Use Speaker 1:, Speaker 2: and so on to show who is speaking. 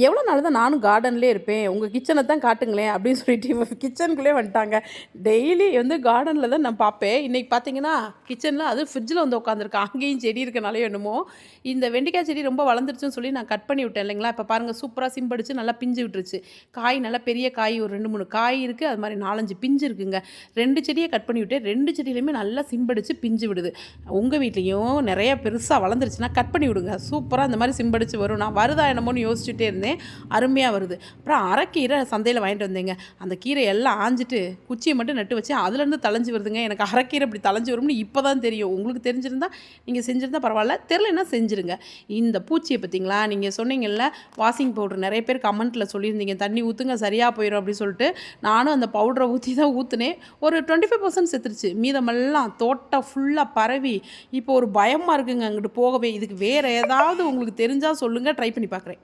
Speaker 1: எவ்வளோ நாள் தான் நானும் கார்டன்லேயே இருப்பேன், உங்கள் கிச்சனை தான் காட்டுங்களேன் அப்படின்னு சொல்லிட்டு இவ கிச்சனுக்குள்ளே வந்துட்டாங்க. டெய்லி வந்து கார்டனில் தான் நான் பார்ப்பேன். இன்றைக்கி பார்த்தீங்கன்னா கிச்சனில் அது ஃப்ரிட்ஜில் வந்து உட்காந்துருக்கேன். அங்கேயும் செடி இருக்கனாலே என்னமோ இந்த வெண்டைக்காய் செடி ரொம்ப வளர்ந்துருச்சுன்னு சொல்லி நான் கட் பண்ணி விட்டேன் இல்லைங்களா. இப்போ பாருங்கள் சூப்பராக சிம்படிச்சு நல்லா பிஞ்சு விட்டுருச்சு. காய் நல்லா பெரிய காய் ஒரு 2 3 காய் இருக்குது. அது மாதிரி 4 5 பிஞ்சு இருக்குங்க. 2 செடியை கட் பண்ணி விட்டேன். 2 செடியிலையுமே நல்லா சிம்படிச்சு பிஞ்சு விடுது. உங்கள் வீட்லேயும் நிறைய பெருசாக வளர்ந்துருச்சுன்னா கட் பண்ணி விடுங்க. சூப்பராக அந்த மாதிரி சிம்படிச்சு வரும். நான் வருதா என்னமோன்னு யோசிச்சுட்டே இருந்தேன். அருமையாக வருது. அப்புறம் அரைக்கீரை சந்தையில் வாங்கிட்டு வந்தேங்க. அந்த கீரை எல்லாம் ஆஞ்சிட்டு குச்சியை மட்டும் நட்டு வச்சு அதுலேருந்து தளைஞ்சு வருதுங்க. எனக்கு அரைக்கீரை இப்படி தளைஞ்சு வரும்னு இப்போ தான் தெரியும். உங்களுக்கு தெரிஞ்சிருந்தா நீங்கள் செஞ்சுருந்தா பரவாயில்ல, தெரிலன்னா செஞ்சுருங்க. இந்த பூச்சியை பார்த்தீங்களா, நீங்கள் சொன்னீங்கல்ல வாஷிங் பவுடர் நிறைய பேர் கமெண்ட்டில் சொல்லியிருந்தீங்க தண்ணி ஊற்றுங்க சரியாக போயிடும் அப்படின்னு சொல்லிட்டு. நானும் அந்த பவுடரை ஊற்றி தான் ஊற்றுனேன். ஒரு 25% செத்துருச்சு. மீதமெல்லாம் தோட்டம் ஃபுல்லாக பரவி இப்போ ஒரு பயமாக இருக்குங்க அங்கிட்டு போகவே. இதுக்கு வேறு ஏதாவது உங்களுக்கு தெரிஞ்சால் சொல்லுங்கள், ட்ரை பண்ணி பார்க்குறேன்.